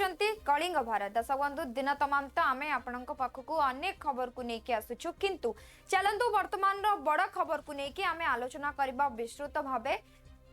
देखुचंती कलिंग भारत दर्शक बंधु दिन तमाम तो आमे आपनक पाखकु अनेक खबर को नेकी आसुछु किंतु चलंतु वर्तमान रो बड़ खबर को नेकी आमे आलोचना करबा विस्तृत भाबे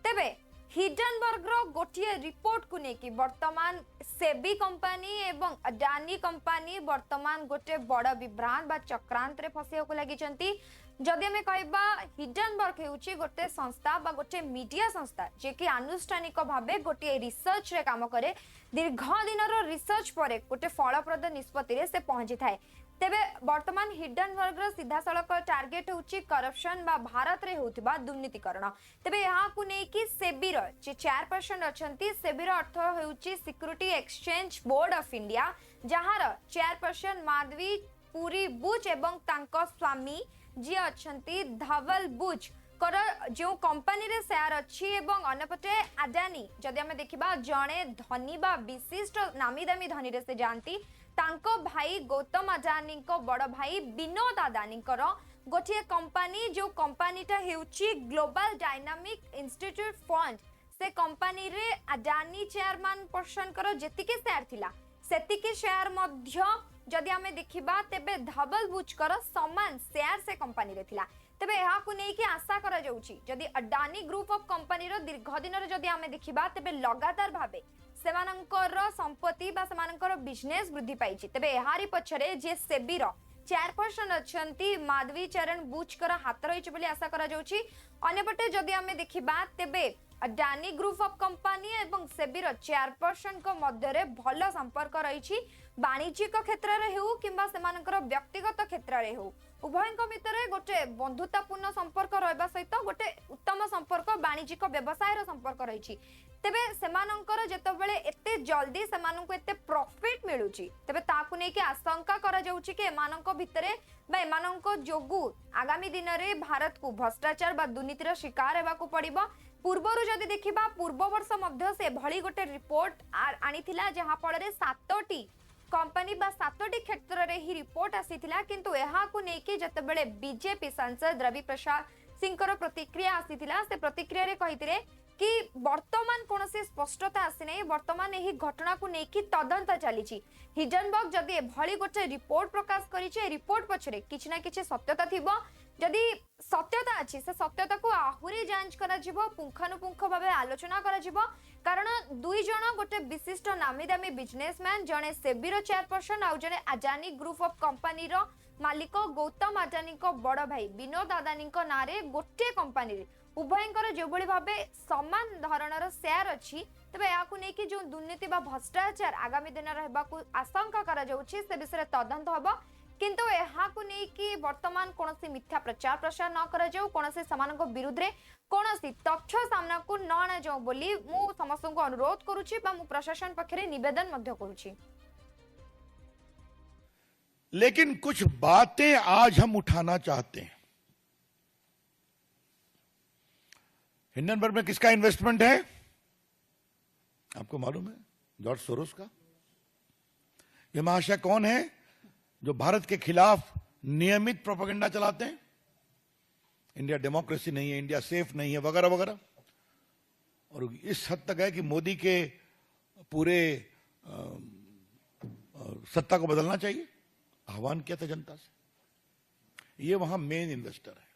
तेबे हिडनबर्ग रो गोटिए रिपोर्ट को नेकी वर्तमान सेबी कंपनी एवं अडानी कंपनी वर्तमान गोटे बड़ विभ्रांत बा चक्रांत रे फसिया को लागिचंती जदि आम कहबा हिडनबर्ग हेउची गोटे संस्था बा गोटे मीडिया संस्था जे कि आनुष्ठानिक भाबे गोटे रिसर्च रे काम करे दीर्घ दिन रिसर्च परे गोटे फलप्रद निष्पत्ति रे से पहुंची थाए तेबे वर्तमान हिडनबर्ग रो सीधा सड़क टार्गेट होउची करप्शन बा भारत रे होउथिबा दुर्नीतिकरण तेबे यहा को नै कि सेबी रो जे चेयरपर्सन अछंती सेबी रो अर्थ हेउची security exchange board of India जहार चेयरपर्सन माधवी पुरी बुच एवं तांको स्वामी जी अछंती धवल बुच कर जो कंपनी रे शेयर अछि एवं अन्यपटे अडानी जदि हमें देखिबा जणे धनी बा विशिष्ट नामी दामी धनी रे से जानती तांको भाई गौतम अडानी को बड़ भाई विनोद अडानी कर गोटे कंपनी जो कंपनीटा हेउची ग्लोबल डायनामिक इंस्टीट्यूट फंड से कंपनी रे अडानी चेयरमैन पर्सन कर जेतिके शेयर थिला सेतिके शेयर मध्य जदि हमें देखिबा तेबे धवल बुच कर समान शेयर से कंपनी रे थिला तेबे यहा को नै कि आशा करा जाउची जदि अडानी ग्रुप ऑफ कंपनी रो दीर्घ दिन रे जदि हमें देखिबा तेबे लगातार भाबे सेमानंकर संपत्ति बा सेमानंकर बिजनेस वृद्धि पाइची तेबे एहारी पछरे जे सेबी रो चेयरपर्सन अछंती माधवी चरण बुच कर हाथ रहिछ बोली आशा करा जाउची अन्यपटे जदि हमें देखिबा तेबे अडानी ग्रुप ऑफ कंपनी एवं सेबी रो चेयरपर्सन को मध्य रे भलो संपर्क रहिछि वाणिज्यिक क्षेत्र रे हेउ किंबा सेमानकर व्यक्तिगत क्षेत्र रे हेउ उभयक भितर गोटे बंधुतापूर्ण संपर्क रहबा सहित गोटे उत्तम संपर्क वाणिज्यिक व्यवसाय रो संपर्क रहिछि तेबे सेमानकर जेतबेले एते जल्दी सेमाननको एते प्रॉफिट मिलुची तेबे ताकु नै कि आशंका करा जाउची कि एमाननको भितरे बा एमाननको जोगु आगामी दिन रे भारत को भ्रष्टाचार बा दुर्नीति रो शिकार हेबा को पड़िबो पूर्वरु जदि देखिबा पूर्व वर्ष मध्य से भली गोटे रिपोर्ट आनिथिला जहा फଳରେ 7टी कंपनी बा 7टी क्षेत्र रे ही रिपोर्ट आसीथिला किंतु एहा को नै कि जतबेले बीजेपी सांसद रवि प्रसाद सिंह प्रतिक्रिया आसीथिला से प्रतिक्रिया रे कहिथिले कि वर्तमान कोनसे स्पष्टता आसी नै वर्तमान एही घटना को नै कि तदंत चलीछि हिडनबर्ग जदि भली गोटे रिपोर्ट प्रकाश करिछि रिपोर्ट पछरे किछ ना किछ सत्यता थिबो जदि सत्यता अछि से सत्यता को आहुरी जांच करा जिवो पुंखानुपुंख भाबे आलोचना करा जिवो कारण दुई जण गोटे विशिष्ट नामी दामी बिजनेसमैन जणे सेबी रो चेयरपर्सन आ जणे अडानी ग्रुप ऑफ कंपनी रो मालिक गौतम अडानी को बड़ भाई विनोद अडानी को नारे गोटे कंपनी रे उभयंकर जो भली भाबे समान धरणर शेयर अछि तबे याकु नै कि जो दुर्नीति बा भ्रष्टाचार आगामी दिन रहबा को आशंका करा जाउछि से विषय तदंत हबो किंतु एहा को नै कि वर्तमान कोनोसी मिथ्या प्रचार प्रसार न करा जाउ कोनोसी समान को विरुद्ध रे कोनोसी तथ्य सामना को न आना जाउ बोली मु समस्त को अनुरोध करूछि बा मु प्रशासन पक्षरे निवेदन मध्य करूछि। लेकिन कुछ बातें आज हम उठाना चाहते हैं। हिंडनबर्ग में किसका इन्वेस्टमेंट है आपको मालूम है? जॉर्ज सोरोस का। ये महाशय कौन है जो भारत के खिलाफ नियमित प्रोपेगेंडा चलाते हैं? इंडिया डेमोक्रेसी नहीं है, इंडिया सेफ नहीं है वगैरह वगैरह। और इस हद तक है कि मोदी के पूरे सत्ता को बदलना चाहिए, आह्वान किया था जनता से। ये वहां मेन इन्वेस्टर है।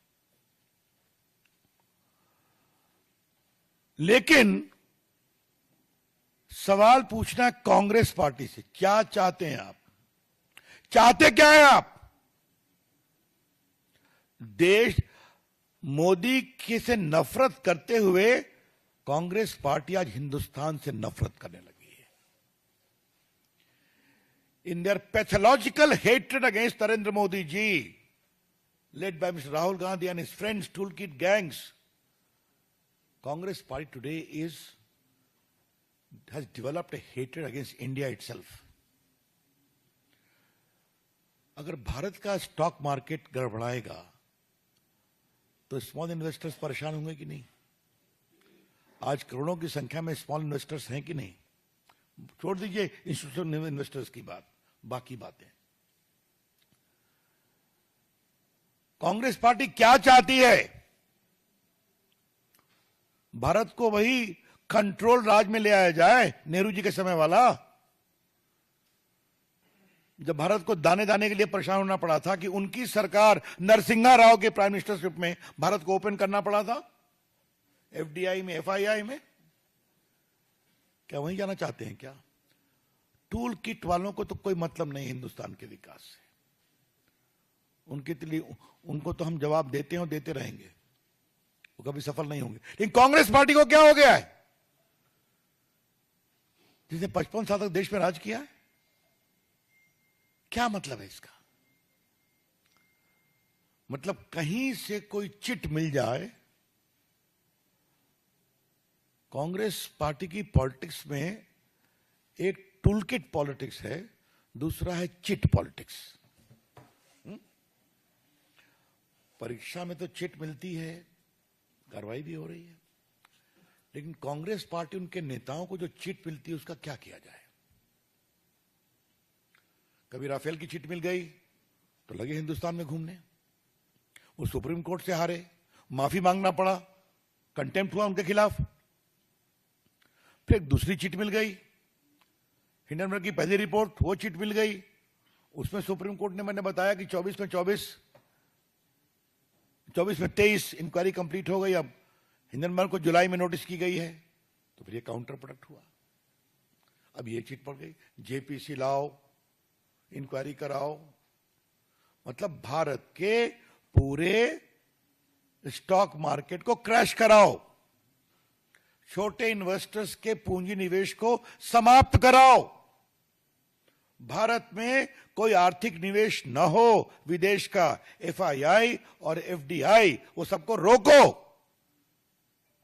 लेकिन सवाल पूछना कांग्रेस पार्टी से, क्या चाहते हैं आप? चाहते क्या है आप? देश मोदी की से नफरत करते हुए कांग्रेस पार्टी आज हिंदुस्तान से नफरत करने लगी है। In their pathological hatred against Narendra Modi ji, led by Mr. Rahul Gandhi and his friends, toolkit gangs, Congress party today has developed a hatred against India itself. अगर भारत का स्टॉक मार्केट गड़बड़ाएगा तो स्मॉल इन्वेस्टर्स परेशान होंगे कि नहीं? आज करोड़ों की संख्या में स्मॉल इन्वेस्टर्स हैं कि नहीं? छोड़ दीजिए इंस्टीट्यूशनल इन्वेस्टर्स की बात, बाकी बातें। कांग्रेस पार्टी क्या चाहती है? भारत को वही कंट्रोल राज में ले आया जाए, नेहरू जी के समय वाला। जब भारत को दाने दाने के लिए परेशान होना पड़ा था कि उनकी सरकार नरसिम्हा राव के प्राइम मिनिस्टरशिप में भारत को ओपन करना पड़ा था एफडीआई में, एफआईआई में। क्या वहीं जाना चाहते हैं क्या? टूल किट वालों को तो कोई मतलब नहीं हिंदुस्तान के विकास से। उनके लिए उनको तो हम जवाब देते हैं और देते रहेंगे, वो कभी सफल नहीं होंगे। लेकिन कांग्रेस पार्टी को क्या हो गया है, जिसने 55 साल तक देश में राज किया है? क्या मतलब है इसका? मतलब कहीं से कोई चिट मिल जाए। कांग्रेस पार्टी की पॉलिटिक्स में एक टूलकिट पॉलिटिक्स है, दूसरा है चिट पॉलिटिक्स। परीक्षा में तो चिट मिलती है, कार्रवाई भी हो रही है, लेकिन कांग्रेस पार्टी, उनके नेताओं को जो चिट मिलती है उसका क्या किया जाए? कभी राफेल की चिट मिल गई तो लगे हिंदुस्तान में घूमने, वो सुप्रीम कोर्ट से हारे, माफी मांगना पड़ा, कंटेम्प्ट हुआ उनके खिलाफ। फिर एक दूसरी चिट मिल गई, हिंडनबर्ग की पहली रिपोर्ट, वो चिट मिल गई, उसमें सुप्रीम कोर्ट ने, मैंने बताया कि 24 में 23 इंक्वायरी कंप्लीट हो गई। अब हिंडनबर्ग को जुलाई में नोटिस की गई है, तो फिर ये काउंटर प्रोडक्ट हुआ। अब ये चिट पड़ गई, जेपीसी लाओ, इंक्वायरी कराओ। मतलब भारत के पूरे स्टॉक मार्केट को क्रैश कराओ, छोटे इन्वेस्टर्स के पूंजी निवेश को समाप्त कराओ, भारत में कोई आर्थिक निवेश न हो विदेश का, एफआईआई और एफडीआई, वो सबको रोको।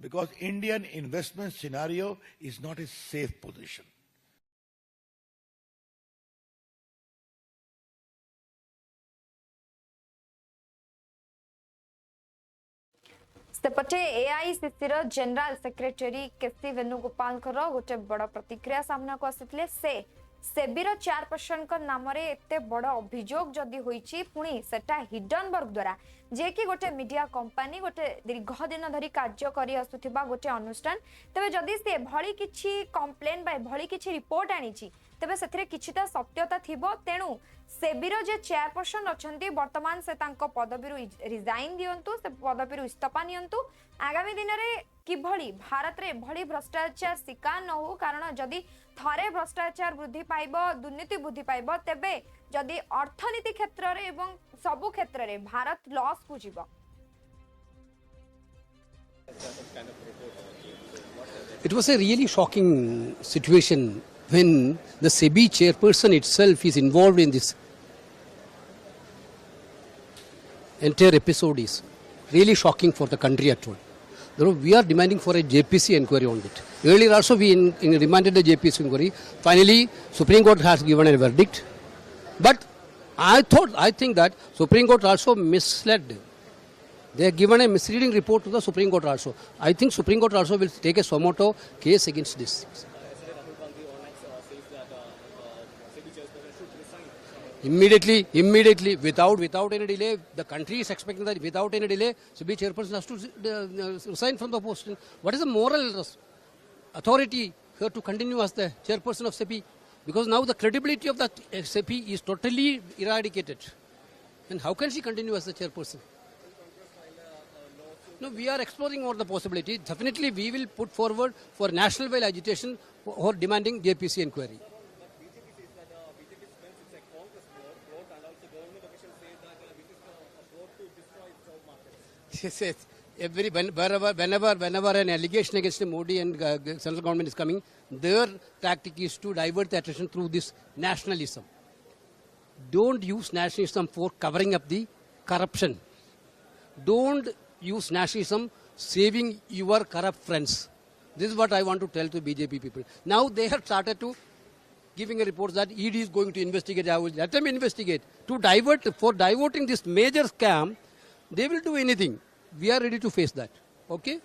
Because Indian investment scenario is not a safe position. सेपटे एआईसीसी रो जनरल सेक्रेटरी केसी वेणुगोपाल गोटे बड़ प्रतिक्रिया सामना को आसिथिले। से सेबीर चेयरपर्सन नाम एते बड़ अभियोग जदि होईची, पुणी सेटा हिडनबर्ग द्वारा, जे कि गोटे मीडिया कंपनी, गोटे दीर्घ दिन धरी कार्य करि आसुथिबा गोटे अनुष्ठान, तबे जदि से भली किछि कंप्लेन बा भली किछि रिपोर्ट आनीची, तबे सेथिरे किछि त सत्यता थिबो। तेणु सेबीर जे चेयरपर्सन अछंती वर्तमान से तांको पदवीरु रिजाइन दियंतु, से पदवीरु इस्तीफा नियंतु। आगामी दिन में किभली भारत रे भली भ्रष्टाचार शिकार न हो, कारण जदि थरे भ्रष्टाचार वृद्धि पाइब, दुर्नीति वृद्धि पाइब, तेबे जदि अर्थनीति क्षेत्र रे एवं सबु क्षेत्र रे भारत लॉस को जीव। It was a really shocking situation when the SEBI chairperson itself is involved in this entire episode. Is really shocking for the country at all. We are demanding for a JPC inquiry on it. Earlier also we demanded a JPC inquiry. Finally, Supreme Court has given a verdict. But I think that Supreme Court also misled. They have given a misleading report to the Supreme Court also. I think Supreme Court also will take a suo motu case against this. Immediately, without any delay, the country is expecting that without any delay, SEBI chairperson has to resign from the post. What is the moral authority here to continue as the chairperson of SEBI? Because now the credibility of the SEBI is totally eradicated. And how can she continue as the chairperson? No, we are exploring all the possibilities. Definitely, we will put forward for national-wide agitation for demanding JPC inquiry. Yes. Whenever an allegation against Modi and central government is coming, their tactic is to divert the attention through this nationalism. Don't use nationalism for covering up the corruption. Don't use nationalism saving your corrupt friends. This is what I want to tell to BJP people. Now they have started to giving a report that ED is going to investigate. I will let them investigate. For diverting this major scam, they will do anything. We are ready to face that. Okay?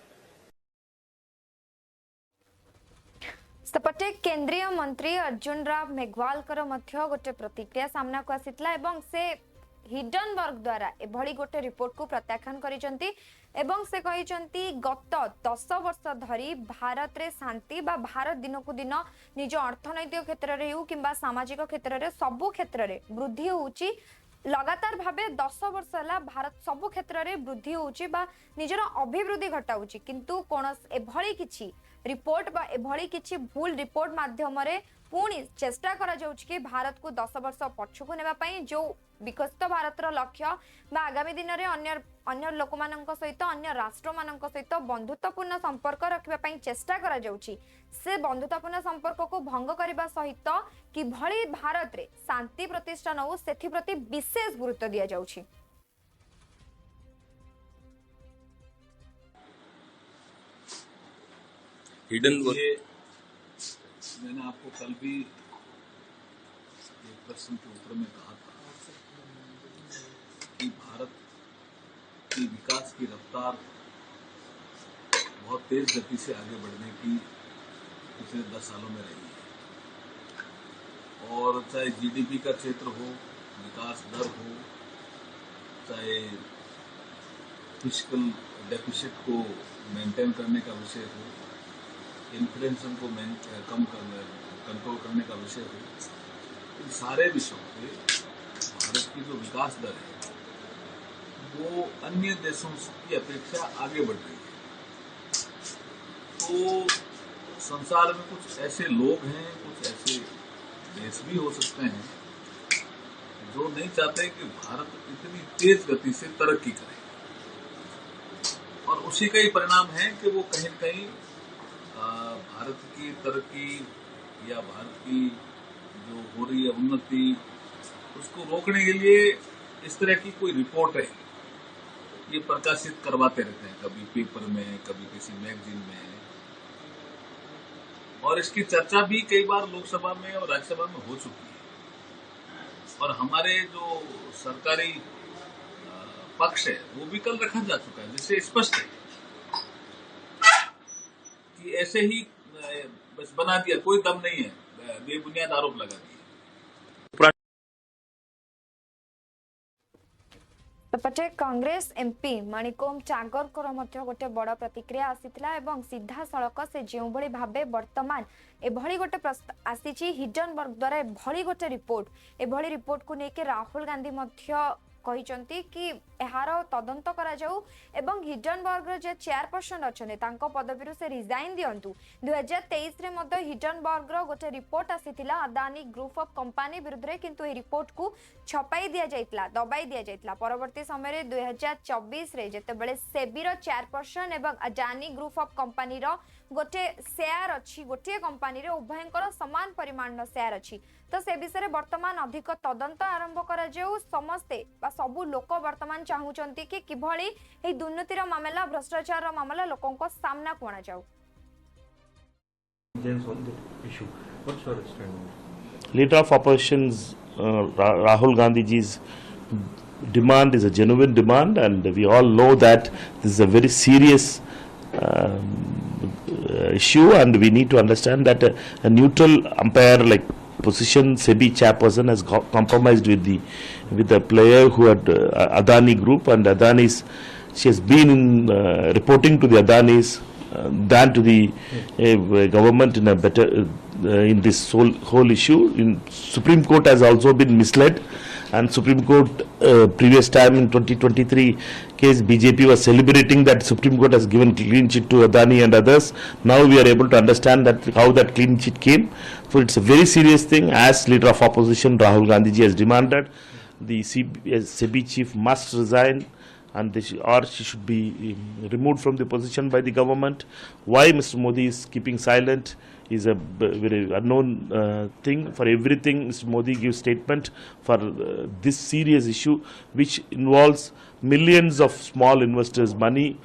सेपटे केंद्रीय मंत्री अर्जुन राम मेघवाल गोटे प्रतिक्रिया सामना को आसीतला एवं से Hindenburg द्वारा एभली गोटे रिपोर्ट को प्रत्याख्यान करिसेंती एवं से कहिसेंती गत 10 वर्ष धरी भारत रे शांति बा भारत दिनकु दिन निज अर्थनैतिक क्षेत्र रे हो किंबा सामाजिक क्षेत्र रे सबु क्षेत्र रे वृद्धि होउची लगातार भावे 10 वर्ष है भारत सबु क्षेत्र में वृद्धि होउची बा निजर अभिवृद्धि घटाउची किंतु कोनस एभली किछि रिपोर्ट बा एभली किछि भूल रिपोर्ट माध्यम रे पुणी चेष्टा करा जाउछि कि भारत को 10 वर्ष पछकु नेबा पई जो विकसित भारत रो लक्ष्य बा आगामी दिन रे अन्य लोक मानक सहित अन्य राष्ट्र मानक सहित बंधुत्वपूर्ण संपर्क रखिबा पई चेष्टा करा जाउछि से बंधुत्वपूर्ण संपर्क को भंग करबा सहित किभली भारत रे शांति प्रतिष्ठान हो सेथि प्रति विशेष गुरुत्व दिया जाउछि। हिडनबर्ग मैंने आपको कल भी एक प्रश्न के उत्तर में कहा था कि भारत की विकास की रफ्तार बहुत तेज गति से आगे बढ़ने की पिछले 10 सालों में रही है और चाहे जीडीपी का क्षेत्र हो, विकास दर हो, चाहे फिस्कल डेफिसिट को मेंटेन करने का विषय हो, इन्फ्लेशन को कंट्रोल करने का विषय हो, इन सारे विषयों पे भारत की जो विकास दर है वो अन्य देशों की अपेक्षा आगे बढ़ रही है। तो संसार में कुछ ऐसे लोग हैं, कुछ ऐसे देश भी हो सकते हैं जो नहीं चाहते कि भारत इतनी तेज गति से तरक्की करे और उसी का ही परिणाम है कि वो कहीं न कहीं भारत की तरक्की या भारत की जो हो रही है उन्नति उसको रोकने के लिए इस तरह की कोई रिपोर्ट है ये प्रकाशित करवाते रहते हैं, कभी पेपर में, कभी किसी मैगजीन में, और इसकी चर्चा भी कई बार लोकसभा में और राज्यसभा में हो चुकी है और हमारे जो सरकारी पक्ष है वो भी कल रखा जा चुका है जिससे स्पष्ट है कि ऐसे ही बस बना दिया, कोई दम नहीं है, बेबुनियाद आरोप लगा दिए। पटे कांग्रेस एमपी मणिकोम चागर गोटे बड़ प्रतिक्रिया आसीथिला एवं सीधा सड़क से जो भली भाबे वर्तमान एभली गोटे आसीची हिडनबर्ग द्वारा एभली गोटे रिपोर्ट को लेके राहुल गांधी मध्य कहिचंती कि एहार तदंत करा जाऊ एवं हिडनबर्ग जे चेयरपर्सन अछने तांको पदवीरु से रिजाइन दियंतु। 2023 रे मध्य हिडनबर्ग रो गोटे रिपोर्ट आसीथिला अदानी ग्रुप ऑफ कंपनी विरुद्ध रे किंतु ए रिपोर्ट को छपाई दिया जाइतला, दबाई दिया जाइतला। परवर्ती समय रे 2024 रे जेतेबेले सेबी रो चेयरपर्सन एवं अदानी ग्रुप ऑफ कंपनी रो गोटे शेयर अछि, गोटे कंपनी रे उभयंकर समान परिमाण शेयर अछि, तो से विषय वर्तमान अधिक तदंत आरंभ करा जाऊ। समस्ते बा सबु लोक वर्तमान चाहूचंती कि किभली ए दुर्नीतिर मामला, भ्रष्टाचार मामला लोकों को सामना को आना जाऊ। Leader of opposition's Rahul Gandhiji's demand is a genuine demand, and we all know that this is a very serious issue, and we need to understand that a neutral umpire like position SEBI chairperson has compromised with the player who had Adani Group, and Adani's she has been reporting to the Adanis than to the government in a better in this whole issue. In Supreme Court has also been misled, and Supreme Court previous time in 2023 case BJP was celebrating that Supreme Court has given clean sheet to Adani and others. Now we are able to understand that how that clean sheet came. So it's a very serious thing. As leader of opposition Rahul Gandhiji has demanded, the SEBI chief must resign, and she should be removed from the position by the government. Why Mr. Modi is keeping silent is a very unknown thing. For everything Mr. Modi gives statement. For this serious issue which involves millions of small investors' money,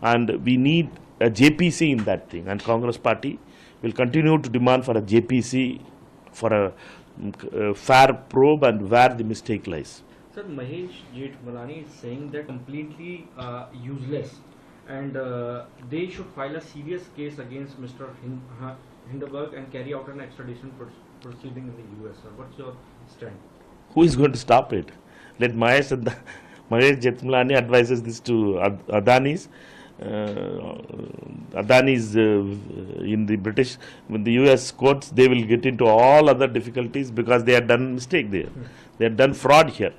and we need a JPC in that thing, and Congress party will continue to demand for a JPC for a fair probe and where the mistake lies. Sir, Mahesh Jethmalani is saying that completely useless, and they should file a serious case against Mr. Hindenburg and carry out an extradition proceeding in the US. Sir, what's your stand? Who is going to stop it? let Mahesh Jethmalani advises this to Adani's. Adani's in the British, with the US courts, they will get into all other difficulties because they had done mistake there. They had done fraud here.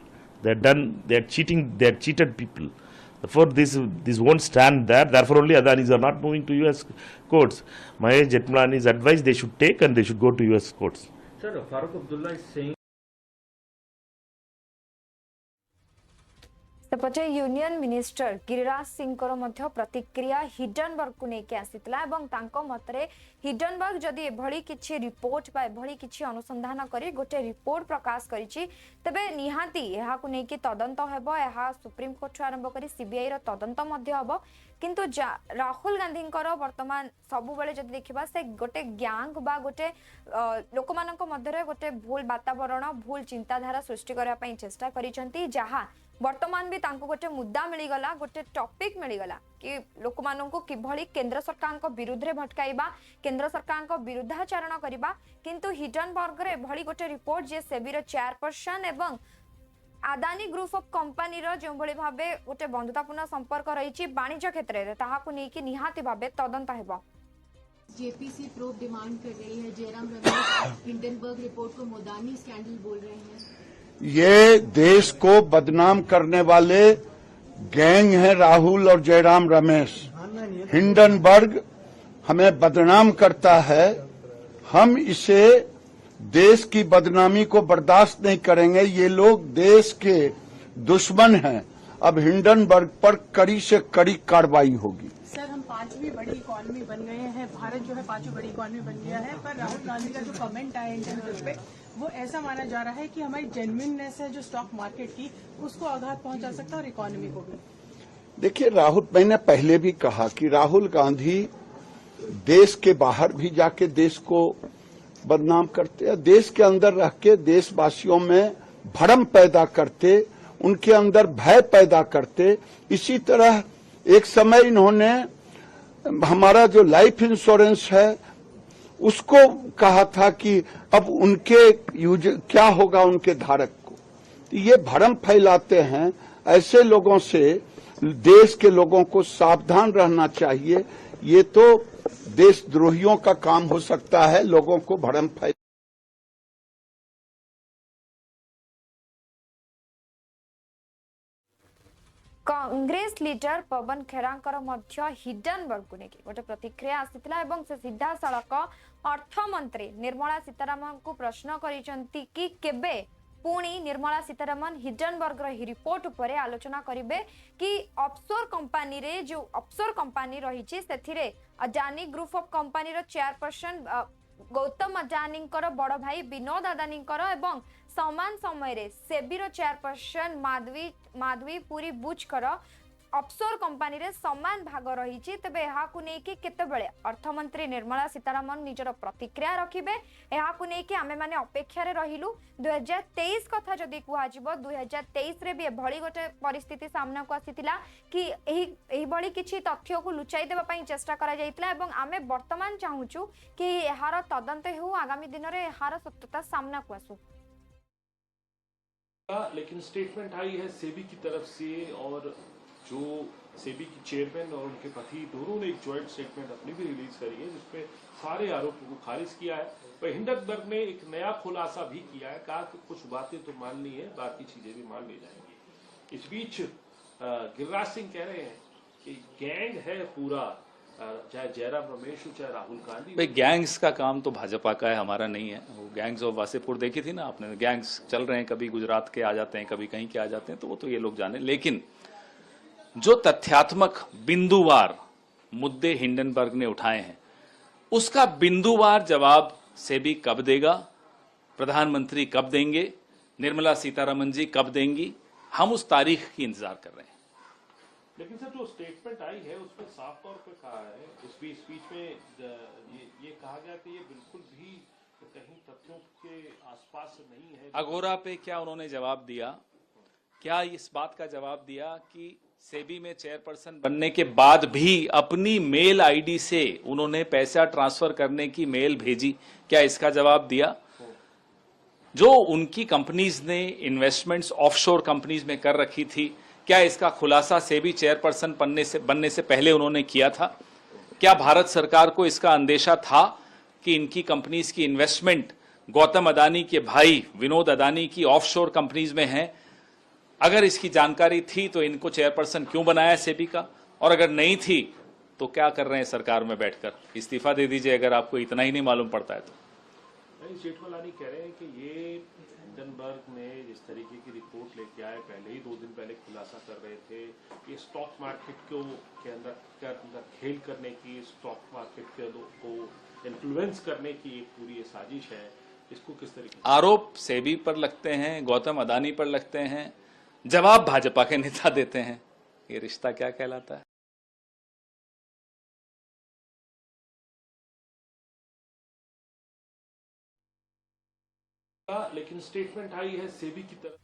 They are cheated people. Therefore, this won't stand there. Therefore, only Adanis are not moving to US courts. Mahesh Jethmalani's advice they should take, and they should go to US courts. Sir, Farooq Abdullah is saying सेपटे union minister Giriraj Singh प्रतिक्रिया Hindenburg को लेकिन आसीला एवं तांको मतरे Hindenburg जदि एभली किछि रिपोर्ट बा एभली किछि अनुसंधान करी गोटे रिपोर्ट प्रकाश करिछि तबे निहाती एहा को लेकिन तदंत हेबो एहा सुप्रीम कोर्ट आरंभ करी सीबीआई रो तदंत मध्ये हबो किंतु राहुल गांधी वर्तमान सबु बेले जदि देखिबा से गोटे गैंग बा गोटे लोक मानक मध्यरे गोटे भूल वातावरण भूल चिंताधारा सृष्टि करबा पई चेष्टा करिसंती जहा वर्तमान भी तांको गोटे मुद्दा मिलीगला गोटे टॉपिक मिलीगला कि लोक मानक किभली केंद्र सरकार को विरुद्ध रे भटकाइबा केंद्र सरकार को विरुद्धाचरण करिबा किंतु हिडनबर्ग रे भली गोटे रिपोर्ट जे सेबी रो चेयरपर्सन एवं आदानी ग्रुप ऑफ कंपनी रो जो भली भाबे गोटे बंधुतापूर्ण संपर्क रहिछि वाणिज्य क्षेत्र रे ताहाकु नै कि निहाती भाबे तदंत हेबो। जेपीसी प्रोब डिमांड कर रही है। जयराम रमेश हिंडनबर्ग रिपोर्ट को मोदानी स्कैंडल बोल रहे हैं। ये देश को बदनाम करने वाले गैंग हैं राहुल और जयराम रमेश। हिंडनबर्ग हमें बदनाम करता है, हम इसे देश की बदनामी को बर्दाश्त नहीं करेंगे। ये लोग देश के दुश्मन हैं। अब हिंडनबर्ग पर कड़ी से कड़ी कार्रवाई होगी। सर, हम 5वीं बड़ी इकोनॉमी बन गए हैं, भारत जो है 5वीं बड़ी इकोनॉमी बन गया है, पर राहुल गांधी का जो कमेंट आया हिंडनबर्ग पे वो ऐसा माना जा रहा है कि हमारी जेन्युइननेस है जो स्टॉक मार्केट की उसको आघात पहुंचा सकता है और इकोनॉमी को भी। देखिए राहुल, मैंने पहले भी कहा कि राहुल गांधी देश के बाहर भी जाके देश को बदनाम करते हैं, देश के अंदर रह के देशवासियों में भ्रम पैदा करते, उनके अंदर भय पैदा करते। इसी तरह एक समय इन्होंने हमारा जो लाइफ इंश्योरेंस है उसको कहा था कि अब उनके क्या होगा उनके धारक को। तो ये भ्रम फैलाते हैं। ऐसे लोगों से देश के लोगों को सावधान रहना चाहिए। ये तो देशद्रोहियों का काम हो सकता है लोगों को भ्रम फैला। कांग्रेस लीडर पवन खेरांकर मध्य हिडनबर्ग को लेकिन गोटे प्रतिक्रिया आसीथिला एवं से सीधा सड़क अर्थमंत्री निर्मला सीतारामन को प्रश्न करिसंती कि केबे पुणी निर्मला सीतारामन हिडनबर्ग रो रिपोर्ट उपरे आलोचना करिवे कि ऑफशोर कंपनी रे जो ऑफशोर कंपनी रही सेथिरे अदानी ग्रुप ऑफ कंपनी रो चेयरपर्सन गौतम अदानी बड़ भाई विनोद अदानी एवं समान समय रे सेबी रो चेयरपर्सन माधवी पुरी बुचकर ऑफशोर कंपनी रे समान भाग रही। तबे यहाँ को लेकिन केतेबेले अर्थमंत्री निर्मला सीतारामन निजर प्रतिक्रिया रखिबे यहाँ नहीं कि आमे माने अपेक्षा रे रहिलु। 2023 कथा जदि कुहाजिबो 2023 रे भी एभली गोटे परिस्थिति सामना को आसीतिला कि एही बड़ी किछि तथ्य को लुचाई देबा पई चेष्टा करा जाइतला एवं आमे वर्तमान चाहूचु कि एहार तदंत हो आगामी दिन रे एहार सत्यता सामना को आसु। लेकिन स्टेटमेंट आई है सेबी की तरफ से और जो सेबी की चेयरमैन और उनके पति दोनों ने एक जॉइंट स्टेटमेंट अपनी भी रिलीज करी है जिसमें सारे आरोपों को खारिज किया है। पर हिंडनबर्ग ने एक नया खुलासा भी किया है, कहा कि कुछ बातें तो माननी है, बाकी चीजें भी मान ली जाएंगी। इस बीच गिरिराज सिंह कह रहे हैं कि गैंग है पूरा, चाहे जयराम रमेश हो चाहे राहुल गांधी। भाई गैंग्स का काम तो भाजपा का है, हमारा नहीं है। वो गैंग्स ऑफ वासेपुर देखी थी ना आपने, गैंग्स चल रहे हैं, कभी गुजरात के आ जाते हैं, कभी कहीं के आ जाते हैं, तो वो तो ये लोग जाने। लेकिन जो तथ्यात्मक बिंदुवार मुद्दे हिंडनबर्ग ने उठाए हैं उसका बिंदुवार जवाब सेबी कब देगा, प्रधानमंत्री कब देंगे, निर्मला सीतारमन जी कब देंगी, हम उस तारीख की इंतजार कर रहे हैं। लेकिन सर जो स्टेटमेंट आई है उसमें साफ तौर पर कहा है, उस स्पीच में ये कहा गया कि ये बिल्कुल भी कहीं तथ्यों के आसपास नहीं है। अगोरा पे क्या उन्होंने जवाब दिया, क्या इस बात का जवाब दिया कि सेबी में चेयरपर्सन बनने के बाद भी अपनी मेल आईडी से उन्होंने पैसा ट्रांसफर करने की मेल भेजी, क्या इसका जवाब दिया? जो उनकी कंपनीज ने इन्वेस्टमेंट्स ऑफशोर कंपनीज में कर रखी थी, क्या इसका खुलासा सेबी चेयरपर्सन बनने से पहले उन्होंने किया था? क्या भारत सरकार को इसका अंदेशा था कि इनकी कंपनीज की इन्वेस्टमेंट गौतम अदानी के भाई विनोद अदानी की ऑफशोर कंपनीज में है? अगर इसकी जानकारी थी तो इनको चेयरपर्सन क्यों बनाया सेबी का, और अगर नहीं थी तो क्या कर रहे हैं सरकार में बैठकर? इस्तीफा दे दीजिए अगर आपको इतना ही नहीं मालूम पड़ता है तो। नहीं, जेठमलानी कह रहे हैं कि ये हिंडनबर्ग ने जिस तरीके की रिपोर्ट लेके आए, पहले ही 2 दिन पहले खुलासा कर रहे थे, ये स्टॉक मार्केट के अंदर खेल करने की, स्टॉक मार्केट को इन्फ्लुएंस करने की एक पूरी ये साजिश है। इसको किस तरीके आरोप सेबी पर लगते हैं, गौतम अदानी पर लगते हैं, जवाब भाजपा के नेता देते हैं। ये रिश्ता क्या कहलाता है? लेकिन स्टेटमेंट आई है सेबी की तरफ।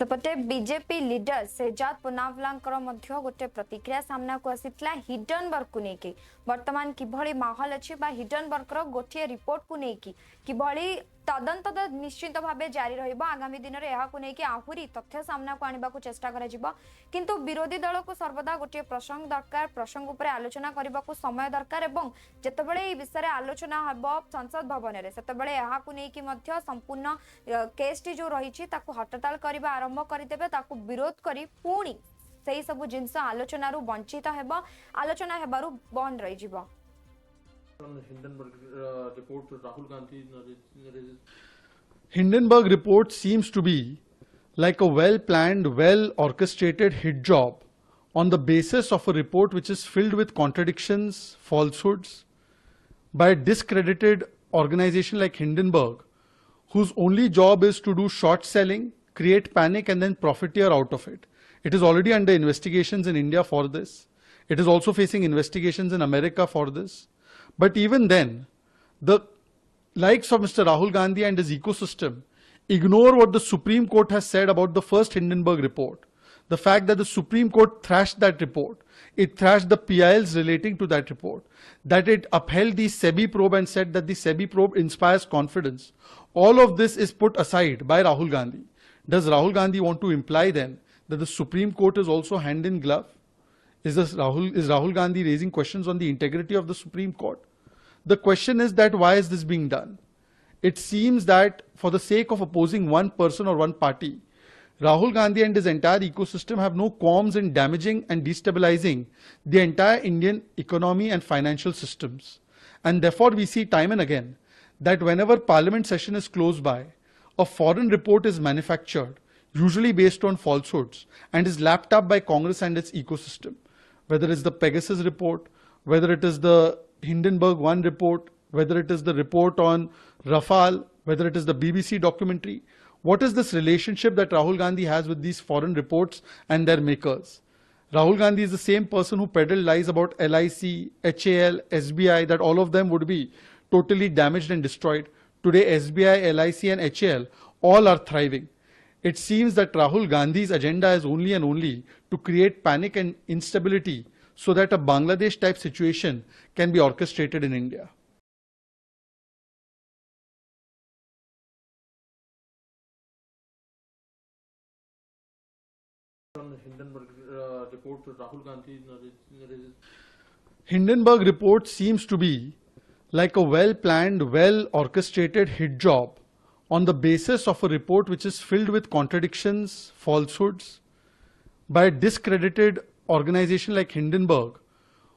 सेपटे बीजेपी लीडर शहजाद पुनावालांकर मध्य गोटे प्रतिक्रिया सामना को आसीतला हिडनबर्ग को लेके वर्तमान किभली माहौल अछि बा हिडनबर्ग रो गोटे रिपोर्ट को लेकी किभली तदंत निश्चित भावे जारी रहिबो। आगामी दिन रे एहा को लेके आहुरी तथ्य सामना को आनिबा को चेष्टा करा जिवो, किंतु विरोधी दल को सर्वदा गोटे प्रसंग दरकार, प्रसंग ऊपर आलोचना करबा को समय दरकार एवं जेतेबेले ए विषय रे आलोचना हबो संसद भवन रे सेतेबेले एहा को लेकी मध्य संपूर्ण केस टी जो रहिछि ताको हटताल करबा आरंभ करिदेबे, ताको विरोध करी पुणी सेही सब जिंस आलोचना रु वंचित हेबो, आलोचना हेबारु बंद रहि जिवो। Hindenburg report seems to be like a well-planned, well-orchestrated hit job on the basis of a report which is filled with contradictions, falsehoods, by a discredited organization like Hindenburg, whose only job is to do short selling, create panic and then profiteer out of it. It is already under investigations in India for this. It is also facing investigations in America for this. But even then, the likes of Mr. Rahul Gandhi and his ecosystem ignore what the Supreme Court has said about the first Hindenburg report. The fact that the Supreme Court thrashed that report, it thrashed the PILs relating to that report, that it upheld the SEBI probe and said that the SEBI probe inspires confidence. All of this is put aside by Rahul Gandhi. Does Rahul Gandhi want to imply then that the Supreme Court is also hand in glove? Is Rahul Gandhi raising questions on the integrity of the Supreme Court? The question is that why is this being done? It seems that for the sake of opposing one person or one party, Rahul Gandhi and his entire ecosystem have no qualms in damaging and destabilizing the entire Indian economy and financial systems. And therefore we see time and again that whenever parliament session is close by, a foreign report is manufactured, usually based on falsehoods, and is lapped up by Congress and its ecosystem. Whether it's the Pegasus report, whether it is the Hindenburg 1 report, whether it is the report on Rafale, whether it is the BBC documentary. What is this relationship that Rahul Gandhi has with these foreign reports and their makers? Rahul Gandhi is the same person who peddled lies about LIC, HAL, SBI, that all of them would be totally damaged and destroyed. Today, SBI, LIC and HAL all are thriving. It seems that Rahul Gandhi's agenda is only and only to create panic and instability so that a Bangladesh type situation can be orchestrated in India. Hindenburg report seems to be like a well-planned, well-orchestrated hit job on the basis of a report which is filled with contradictions, falsehoods, by a discredited organization like Hindenburg,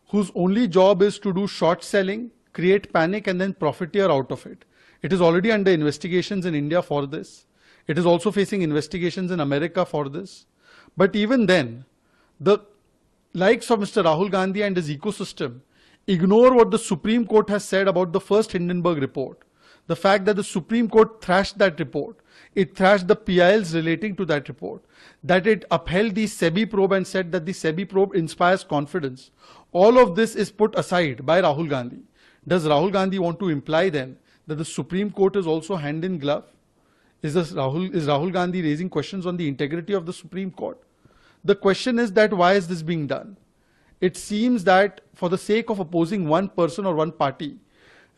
whose only job is to do short selling, create panic and then profiteer out of it. It is already under investigations in India for this. It is also facing investigations in America for this. But even then, the likes of Mr. Rahul Gandhi and his ecosystem ignore what the Supreme Court has said about the first Hindenburg report. The fact that the Supreme Court thrashed that report, it thrashed the PILs relating to that report, that it upheld the SEBI probe and said that the SEBI probe inspires confidence. All of this is put aside by Rahul Gandhi. Does Rahul Gandhi want to imply then that the Supreme Court is also hand in glove? Is Rahul Gandhi raising questions on the integrity of the Supreme Court? The question is that why is this being done? It seems that for the sake of opposing one person or one party,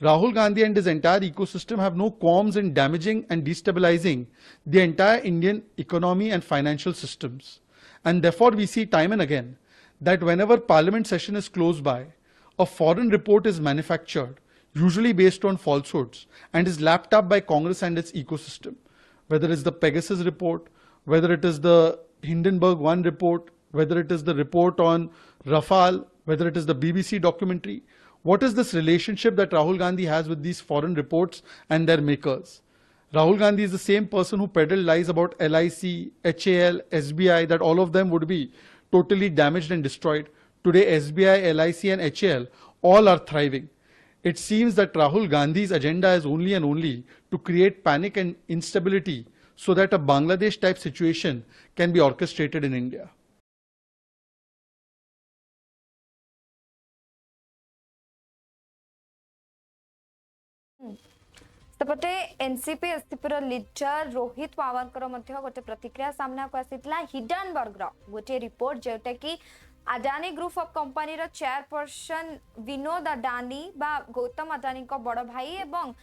Rahul Gandhi and his entire ecosystem have no qualms in damaging and destabilizing the entire Indian economy and financial systems. And therefore, we see time and again that whenever parliament session is close by, a foreign report is manufactured, usually based on falsehoods, and is lapped up by Congress and its ecosystem. Whether it's the Pegasus report, whether it is the Hindenburg 1 report, whether it is the report on Rafale, whether it is the BBC documentary, what is this relationship that Rahul Gandhi has with these foreign reports and their makers? Rahul Gandhi is the same person who peddled lies about LIC, HAL, SBI, that all of them would be totally damaged and destroyed. Today, SBI, LIC and HAL all are thriving. It seems that Rahul Gandhi's agenda is only and only to create panic and instability so that a Bangladesh type situation can be orchestrated in India. सेपटे NCP SCP leader Rohit Pawar गोटे प्रतिक्रिया सामना को आसीथिला Hindenburg गोटे report जोटा कि Adani group of company रो chairperson Vinod Adani बा गौतम अडानी को बड़ भाई एवं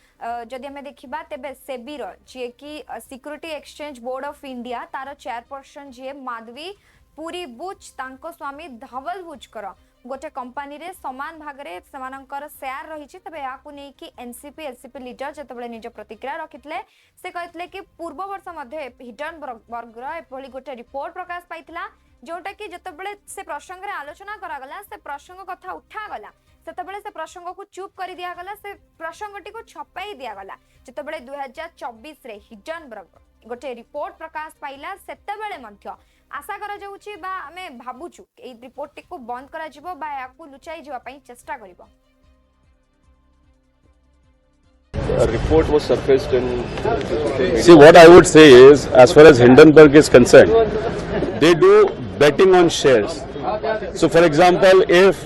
जदि हमें देखिबा तेबे सेबी रो जे कि security exchange board of India तार चेयरपर्सन जे माधवी पुरी बुच तांको स्वामी धवल बुच कर गोटे कंपनी रे समान भाग रे समानकर शेयर रही छि तबे याकु नै कि एनसीपी एससीपी लीडर जतबेले निज प्रतिक्रिया रखितले से कहतले कि पूर्व वर्ष मध्ये हिडनबर्ग रो एभली गोटे रिपोर्ट प्रकाश पाइथिला जोटा कि जतबेले से प्रसंग रे आलोचना करा गला से प्रसंग कथा उठा गला सेतबेले से प्रसंग को चुप कर दिया गला से प्रसंगटी को छपाई दिया गला जतबेले 2024 रे हिडनबर्ग गोटे रिपोर्ट प्रकाश पाइला सेतबेले मध्य आशा करा जाउची बा हमें भाबुचु ए रिपोर्ट को बंद करा जिवो बा याकू लुचाई जिवा पई चेष्टा करिवो A report was surfaced in. See, what I would say is, as far as Hindenburg is concerned, they do betting on shares. So, for example, if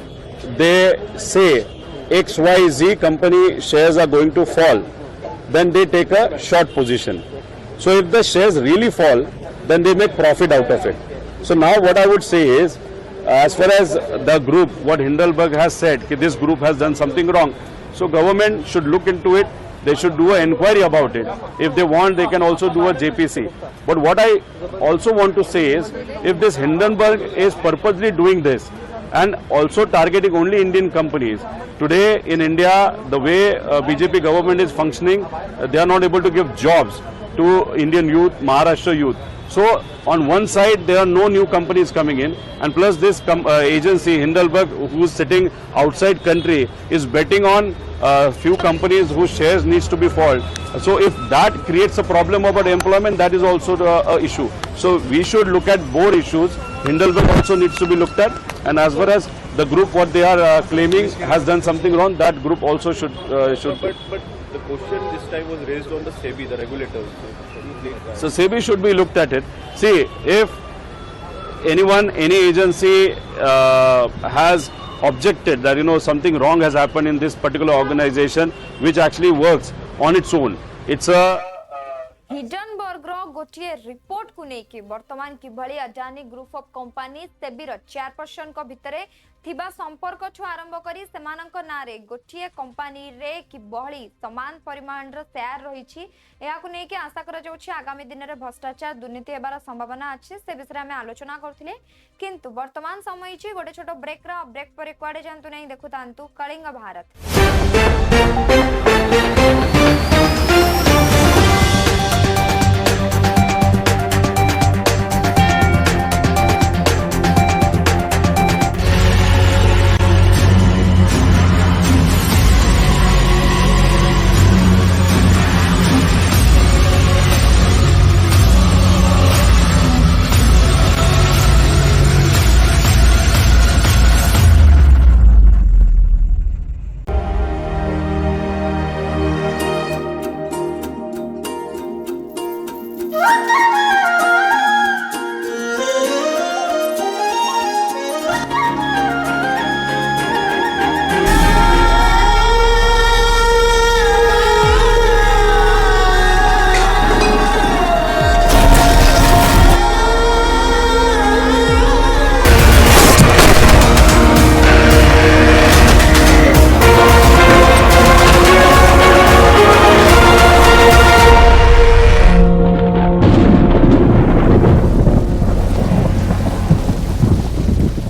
they say XYZ company shares are going to fall, then they take a short position. So, if the shares really fall, then they make profit out of it. So now what I would say is, as far as the group, what Hindenburg has said, that this group has done something wrong. So government should look into it. They should do an inquiry about it. If they want, they can also do a JPC. But what I also want to say is, if this Hindenburg is purposely doing this and also targeting only Indian companies, today in India, the way BJP government is functioning, they are not able to give jobs to Indian youth, Maharashtra youth. So on one side there are no new companies coming in, and plus this agency Hindenburg, who's sitting outside country, is betting on few companies whose shares needs to be fall. So if that creates a problem about employment, that is also the issue. So we should look at both issues. Hindenburg also needs to be looked at, and as far as the group what they are claiming has done something wrong, that group also should. But the question this time was raised on the SEBI, the regulators. So SEBI should be looked at it. See, if anyone, any agency has objected that something wrong has happened in this particular organization, which actually works on its own, it's a Hindenburg गोटे report को लेकिन वर्तमान किभली Adani group of company SEBI chairperson को भितरे थिबा संपर्क ठु आरंभ करी सेमानक नारे गोटे कंपनी रे किभली समान परिमाण रो शेयर रही छी एहाकु नै कि आशा करा जाउछि आगामी दिन रे भ्रष्टाचार दुर्नीति हेबार संभावना अछि से विषय में आलोचना करथिले किंतु वर्तमान समय छी गोटे छोटो ब्रेक पर क्वाडे जानतु नै देखुतांतु कलिंग भारत।